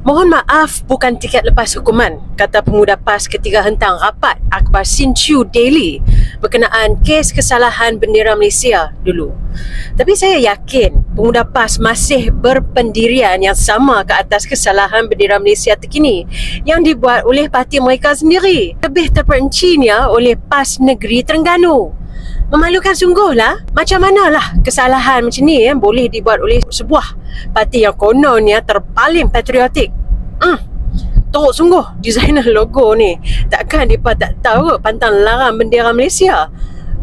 Mohon maaf, bukan tiket lepas hukuman, kata pemuda PAS ketika hentang rapat akhbar Sinchu Daily berkenaan kes kesalahan bendera Malaysia dulu. Tapi saya yakin pemuda PAS masih berpendirian yang sama ke atas kesalahan bendera Malaysia terkini yang dibuat oleh parti mereka sendiri, lebih terperincinya oleh PAS Negeri Terengganu. Memalukan sungguhlah. Macam manalah kesalahan macam ni boleh dibuat oleh sebuah parti yang kononnya terpaling patriotik. Teruk sungguh designer logo ni. Takkan mereka tak tahu pantang larang bendera Malaysia?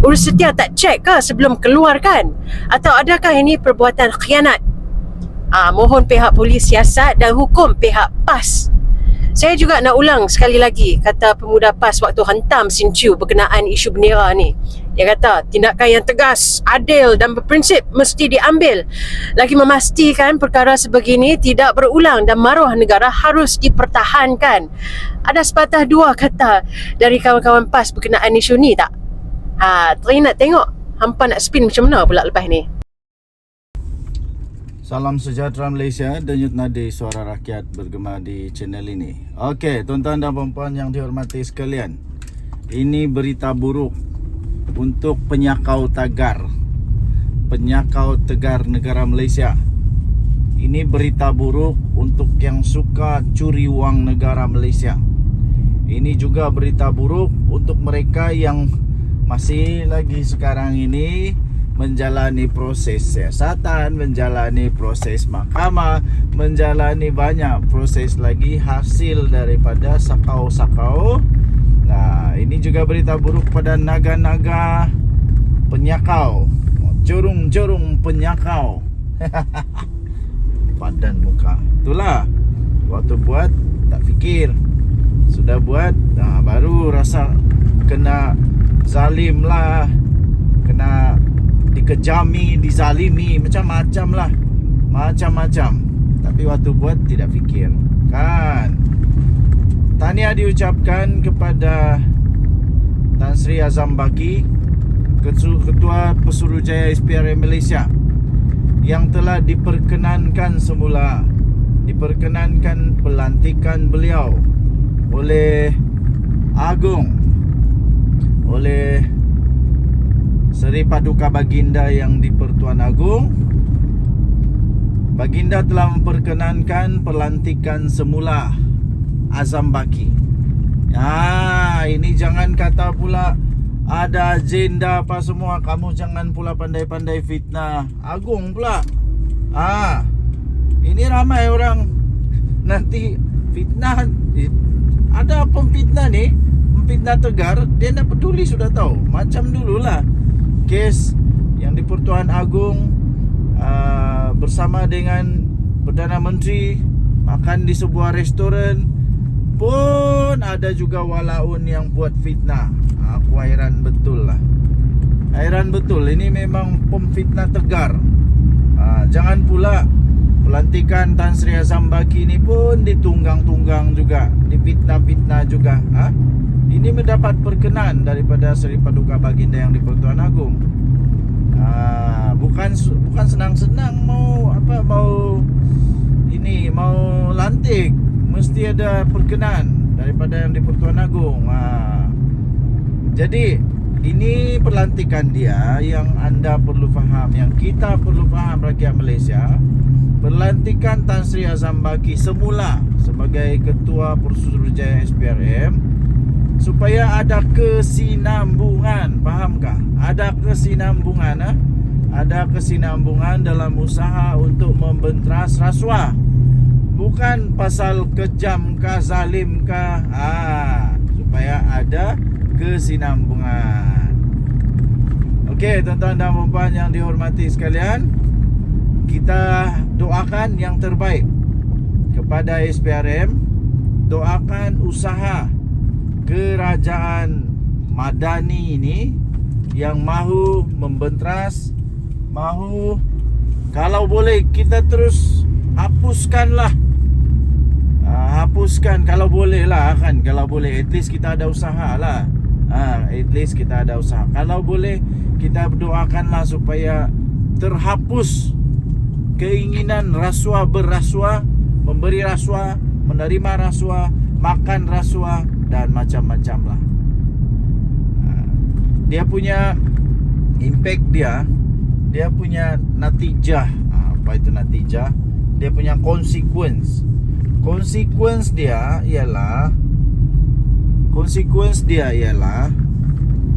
Urus setia tak cek ke sebelum keluarkan? Atau adakah ini perbuatan khianat? Mohon pihak polis siasat dan hukum pihak PAS. Saya juga nak ulang sekali lagi kata pemuda PAS waktu hantam Sinchu berkenaan isu bendera ni. Dia kata tindakan yang tegas, adil dan berprinsip mesti diambil. Lagi memastikan perkara sebegini tidak berulang dan maruah negara harus dipertahankan. Ada sepatah dua kata dari kawan-kawan PAS berkenaan isu ni tak? Nak tengok hampa nak spin macam mana pula lepas ni. Salam sejahtera Malaysia, denyut nadi suara rakyat bergema di channel ini. Okey, tuan-tuan dan puan-puan yang dihormati sekalian. Ini berita buruk untuk penyakau tagar. Penyakau tegar negara Malaysia. Ini berita buruk untuk yang suka curi wang negara Malaysia. Ini juga berita buruk untuk mereka yang masih lagi sekarang ini menjalani proses siasatan, menjalani proses mahkamah, menjalani banyak proses lagi hasil daripada sakau-sakau. Nah, ini juga berita buruk pada naga-naga penyakau, jurung-jurung penyakau. Padan muka. Itulah, waktu buat tak fikir. Sudah buat, baru rasa kena zalim lah, kena dikejami, dizalimi, macam-macam lah, macam-macam. Tapi waktu buat tidak fikir kan. Tahniah diucapkan kepada Tan Sri Azam Baki, Ketua Pesuruhjaya SPRM Malaysia, yang telah diperkenankan semula, diperkenankan pelantikan beliau oleh Agung, oleh Seri Paduka Baginda yang di-Pertuan Agong. Baginda telah memperkenankan pelantikan semula Azam Baki. Ini jangan kata pula ada agenda apa semua. Kamu jangan pula pandai-pandai fitnah Agong pula. Ini ramai orang nanti fitnah. Ada pemfitnah ni, pemfitnah tegar, dia tak peduli, sudah tahu. Macam dululah kes yang di Pertuan Agong bersama dengan Perdana Menteri makan di sebuah restoran, pun ada juga walaun yang buat fitnah. Aku hairan betul lah. Hairan betul. Ini memang pemfitnah tegar. Jangan pula pelantikan Tan Sri Azam Baki ini pun ditunggang-tunggang juga, difitnah-fitnah juga. Ini mendapat perkenan daripada Seri Paduka Baginda yang di Pertuan Agong. Bukan senang-senang mau lantik, mesti ada perkenan daripada yang di Pertuan Agong. Jadi ini pelantikan dia yang anda perlu faham, yang kita perlu faham rakyat Malaysia. Pelantikan Tan Sri Azam Baki semula sebagai Ketua Pesuruhjaya SPRM supaya ada kesinambungan, fahamkah? Ada kesinambungan, ada kesinambungan dalam usaha untuk membenteras rasuah. Bukan pasal kejam kah, zalim kah, supaya ada kesinambungan. Okey, tuan-tuan dan puan-puan yang dihormati sekalian, kita doakan yang terbaik kepada SPRM. Doakan usaha kerajaan Madani ini yang mahu membenteras, mahu, kalau boleh kita terus hapuskanlah, hapuskan kalau boleh lah kan. Kalau boleh, at least kita ada usaha lah. At least kita ada usaha. Kalau boleh, kita berdoakanlah supaya terhapus keinginan rasuah berrasuah, memberi rasuah menerima rasuah, makan rasuah, dan macam-macam lah. Dia punya impact dia punya natijah. Apa itu natijah? Dia punya consequence. Consequence dia ialah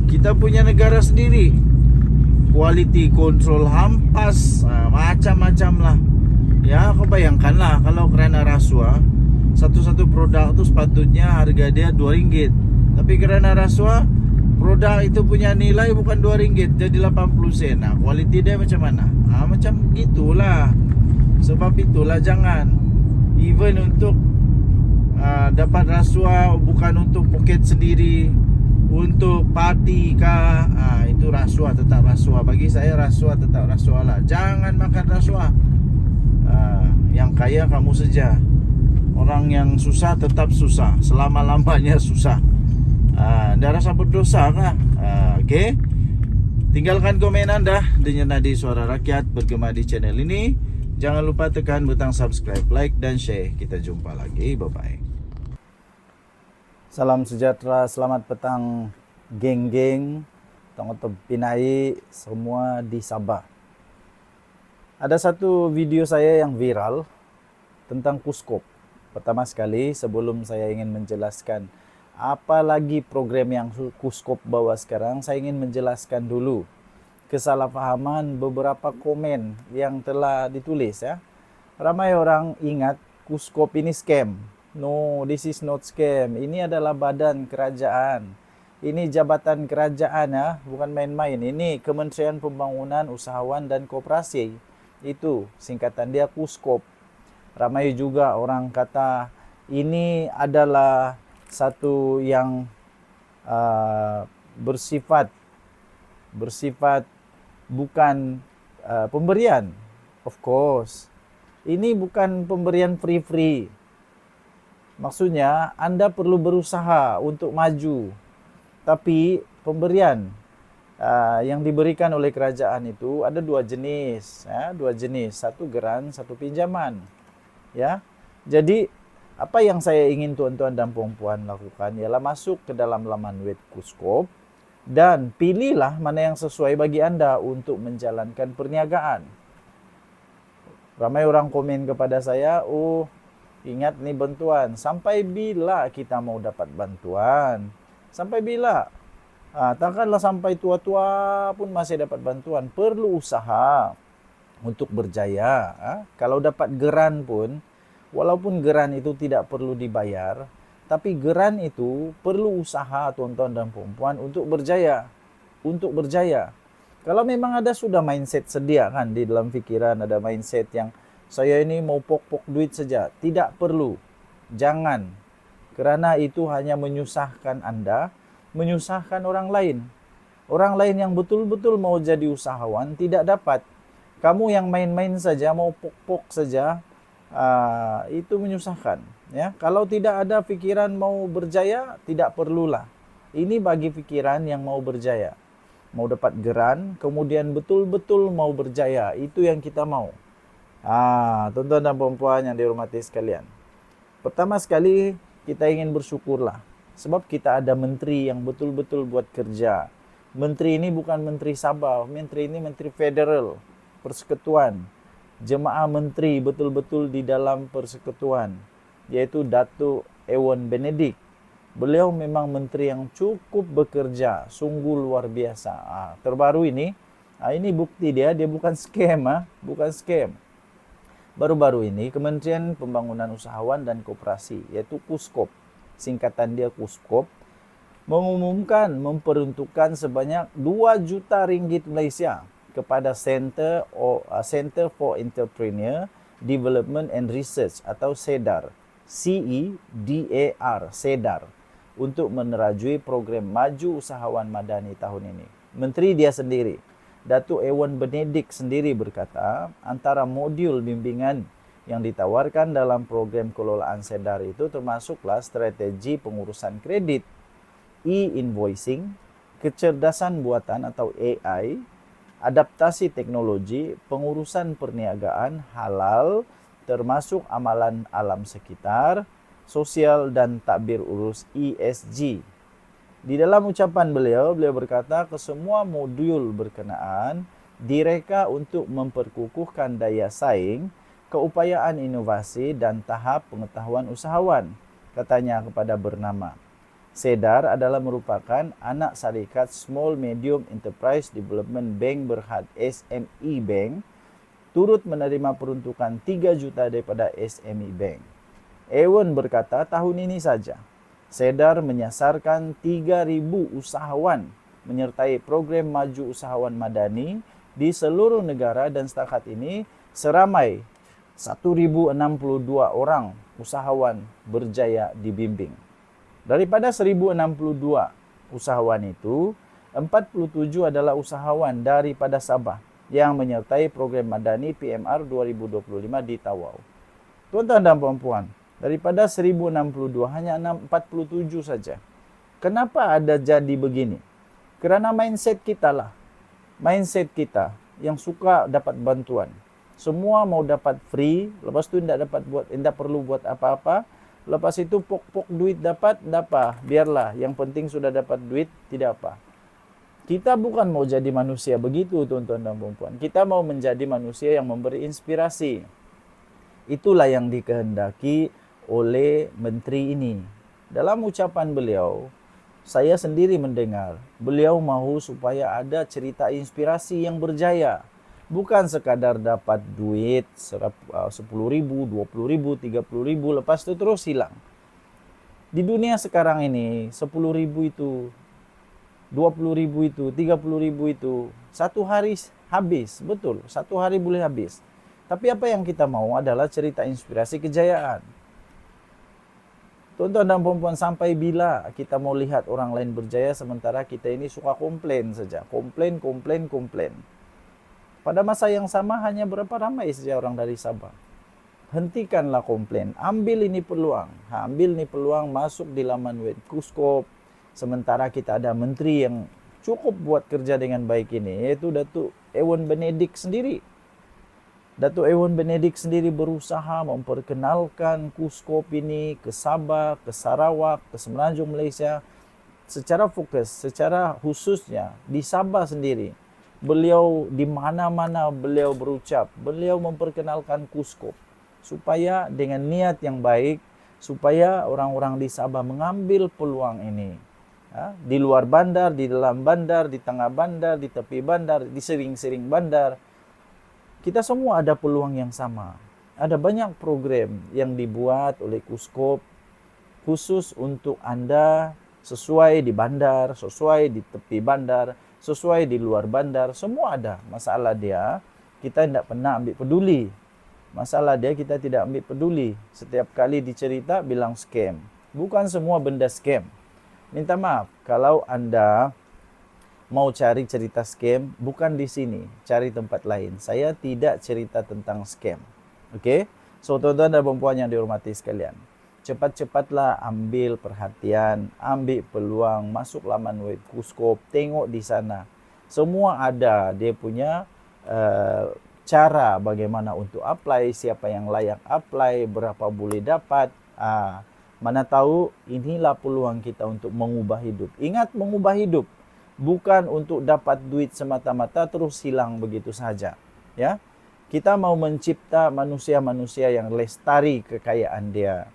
kita punya negara sendiri, quality control hampas, macam-macam lah. Ya, kau bayangkanlah kalau kerana rasuah, satu-satu produk tu sepatutnya harga dia RM2, tapi kerana rasuah, produk itu punya nilai bukan RM2, jadi 80 sen. Nah, kualiti dia macam mana? Macam gitulah. Sebab itulah jangan. Even untuk dapat rasuah bukan untuk poket sendiri, untuk parti kah, itu rasuah, tetap rasuah. Bagi saya rasuah tetap rasuah lah. Jangan makan rasuah. Yang kaya kamu saja. Orang yang susah tetap susah, selama-lamanya susah. Anda rasa berdosa kah? Okey. Tinggalkan komen anda. Denyut Nadi Suara Rakyat bergema di channel ini. Jangan lupa tekan butang subscribe, like dan share. Kita jumpa lagi. Bye-bye. Salam sejahtera, selamat petang geng-geng, tong-tong Pinai semua di Sabah. Ada satu video saya yang viral tentang Kuskop. Pertama sekali, sebelum saya ingin menjelaskan apalagi program yang Kuskop bawa sekarang, saya ingin menjelaskan dulu kesalahpahaman beberapa komen yang telah ditulis ya. Ramai orang ingat Kuskop ini scam. No, this is not scam. Ini adalah badan kerajaan. Ini jabatan kerajaan ya, bukan main-main. Ini Kementerian Pembangunan Usahawan dan Koperasi. Itu singkatan dia Kuskop. Ramai juga orang kata ini adalah satu yang bersifat bukan pemberian. Of course, ini bukan pemberian free. Maksudnya Anda perlu berusaha untuk maju. Tapi pemberian yang diberikan oleh kerajaan itu ada dua jenis, ya, satu geran, satu pinjaman. Ya, jadi apa yang saya ingin tuan-tuan dan puan-puan lakukan ialah masuk ke dalam laman web Kuskop dan pilihlah mana yang sesuai bagi Anda untuk menjalankan perniagaan. Ramai orang komen kepada saya, oh ingat nih bantuan, sampai bila kita mau dapat bantuan? Sampai bila? Takkanlah sampai tua-tua pun masih dapat bantuan. Perlu usaha untuk berjaya. Kalau dapat geran pun, walaupun geran itu tidak perlu dibayar, tapi geran itu perlu usaha tuan-tuan dan puan-puan untuk berjaya. Kalau memang ada sudah mindset sedia kan di dalam fikiran, ada mindset yang saya ini mau pok-pok duit saja, tidak perlu. Jangan. Kerana itu hanya menyusahkan Anda, menyusahkan orang lain. Orang lain yang betul-betul mau jadi usahawan tidak dapat. Kamu yang main-main saja, mau pok-pok saja, itu menyusahkan. Ya, kalau tidak ada pikiran mau berjaya, tidak perlulah. Ini bagi pikiran yang mau berjaya, mau dapat geran, kemudian betul-betul mau berjaya. Itu yang kita mau. Tuan-tuan dan puan-puan yang dihormati sekalian. Pertama sekali kita ingin bersyukurlah, sebab kita ada menteri yang betul-betul buat kerja. Menteri ini bukan menteri Sabah, menteri ini menteri federal, persekutuan. Jemaah menteri betul-betul di dalam persekutuan, yaitu Datuk Ewan Benedict. Beliau memang menteri yang cukup bekerja, sungguh luar biasa. Terbaru ini bukti dia bukan scam, bukan scam. Baru-baru ini Kementerian Pembangunan Usahawan dan Koperasi, yaitu Kuskop, singkatan dia Kuskop, mengumumkan memperuntukkan sebanyak 2 juta ringgit Malaysia kepada Center for Entrepreneur Development and Research atau CEDAR, CEDAR, untuk menerajui program Maju Usahawan Madani tahun ini. Menteri dia sendiri, Datuk Ewan Benedict sendiri berkata, antara modul bimbingan yang ditawarkan dalam program kelolaan CEDAR itu termasuklah strategi pengurusan kredit, e-invoicing, kecerdasan buatan atau AI, adaptasi teknologi, pengurusan perniagaan halal, termasuk amalan alam sekitar, sosial dan takbir urus ESG. Di dalam ucapan beliau berkata kesemua modul berkenaan direka untuk memperkukuhkan daya saing, keupayaan inovasi dan tahap pengetahuan usahawan. Katanya kepada bernama. Sedar adalah merupakan anak syarikat Small Medium Enterprise Development Bank Berhad SME Bank, turut menerima peruntukan 3 juta daripada SME Bank. Ewan berkata tahun ini saja Sedar menyasarkan 3.000 usahawan menyertai program Maju Usahawan Madani di seluruh negara dan setakat ini seramai 1.062 orang usahawan berjaya dibimbing. Daripada 1.062 usahawan itu, 47 adalah usahawan daripada Sabah yang menyertai program Madani PMR 2025 di Tawau. Tuan-tuan dan puan-puan, daripada 1062 hanya 47 saja. Kenapa ada jadi begini? Kerana mindset kita lah. Mindset kita yang suka dapat bantuan. Semua mau dapat free, lepas tu tidak perlu buat apa-apa. Lepas itu pok-pok duit dapat, biarlah. Yang penting sudah dapat duit, tidak apa. Kita bukan mau jadi manusia begitu, tuan-tuan dan puan-puan. Kita mau menjadi manusia yang memberi inspirasi. Itulah yang dikehendaki oleh menteri ini. Dalam ucapan beliau, saya sendiri mendengar, beliau mahu supaya ada cerita inspirasi yang berjaya. Bukan sekadar dapat duit 10.000, 20.000, 30.000, lepas itu terus hilang. Di dunia sekarang ini, 10.000 itu, 20.000 itu, 30.000 itu, satu hari habis, betul, satu hari boleh habis. Tapi apa yang kita mau adalah cerita inspirasi kejayaan. Tuan-tuan dan puan-puan, sampai bila kita mau lihat orang lain berjaya sementara kita ini suka komplain saja. Komplain. Pada masa yang sama hanya berapa ramai saja orang dari Sabah. Hentikanlah komplain. Ambil ini peluang. Ambil ini peluang masuk di laman web Kuskop. Sementara kita ada menteri yang cukup buat kerja dengan baik ini, yaitu Datuk Ewan Benedik sendiri. Datuk Ewan Benedik sendiri berusaha memperkenalkan Kuskop ini ke Sabah, ke Sarawak, ke Semenanjung Malaysia secara fokus, secara khususnya di Sabah sendiri. Beliau di mana-mana beliau berucap, beliau memperkenalkan Kuskop supaya dengan niat yang baik, supaya orang-orang di Sabah mengambil peluang ini. Di luar bandar, di dalam bandar, di tengah bandar, di tepi bandar, di sering-sering bandar. Kita semua ada peluang yang sama. Ada banyak program yang dibuat oleh Kuskop khusus untuk Anda sesuai di bandar, sesuai di tepi bandar, sesuai di luar bandar. Semua ada. Masalah dia, kita tidak pernah ambil peduli. Masalah dia, kita tidak ambil peduli. Setiap kali dicerita, bilang scam. Bukan semua benda scam. Minta maaf, kalau Anda mau cari cerita scam, bukan di sini, cari tempat lain. Saya tidak cerita tentang scam. Okey? So, tuan-tuan dan puan-puan yang dihormati sekalian, cepat-cepatlah ambil perhatian, ambil peluang, masuk laman web Kuskop, tengok di sana. Semua ada dia punya cara bagaimana untuk apply, siapa yang layak apply, berapa boleh dapat. Mana tahu inilah peluang kita untuk mengubah hidup. Ingat, mengubah hidup. Bukan untuk dapat duit semata-mata terus hilang begitu saja. Ya, kita mau mencipta manusia-manusia yang lestari kekayaan dia,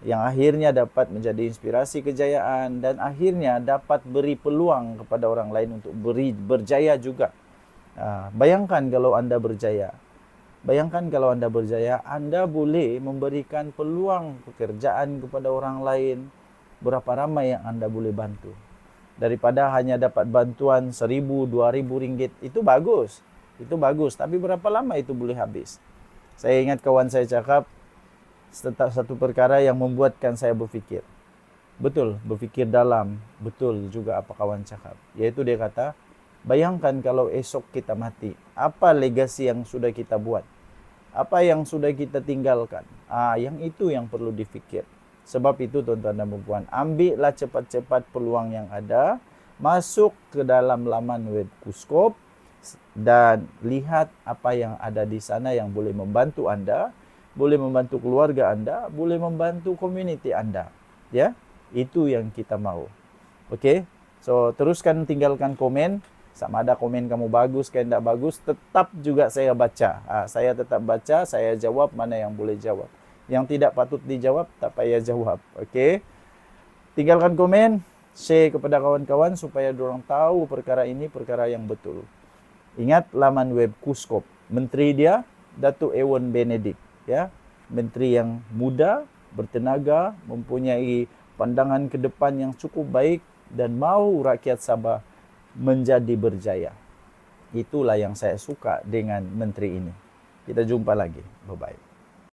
yang akhirnya dapat menjadi inspirasi kejayaan dan akhirnya dapat beri peluang kepada orang lain untuk berjaya juga. Bayangkan kalau Anda berjaya. Bayangkan kalau Anda berjaya, Anda boleh memberikan peluang pekerjaan kepada orang lain. Berapa ramai yang Anda boleh bantu. Daripada hanya dapat bantuan 1.000, 2.000 ringgit, itu bagus. Itu bagus, tapi berapa lama itu boleh habis? Saya ingat kawan saya cakap, satu perkara yang membuatkan saya berfikir. Betul, berfikir dalam. Betul juga apa kawan cakap. Yaitu dia kata, bayangkan kalau esok kita mati, apa legasi yang sudah kita buat? Apa yang sudah kita tinggalkan? Yang itu yang perlu difikir. Sebab itu tuan-tuan dan puan-puan, ambillah cepat-cepat peluang yang ada, masuk ke dalam laman web Kuskop dan lihat apa yang ada di sana yang boleh membantu Anda. boleh membantu keluarga Anda, boleh membantu community Anda. Ya, itu yang kita mau. Oke, so teruskan tinggalkan komen. Sama ada komen kamu bagus, kayak tidak bagus, tetap juga saya baca. Saya tetap baca, saya jawab mana yang boleh jawab. Yang tidak patut dijawab, tak payah jawab. Oke, tinggalkan komen, share kepada kawan-kawan supaya dorang tahu perkara ini perkara yang betul. Ingat laman web Kuskop. Menteri dia Datuk Ewan Benedict, ya. Menteri yang muda, bertenaga, mempunyai pandangan ke depan yang cukup baik dan mau rakyat Sabah menjadi berjaya. Itulah yang saya suka dengan menteri ini. Kita jumpa lagi. Bye-bye.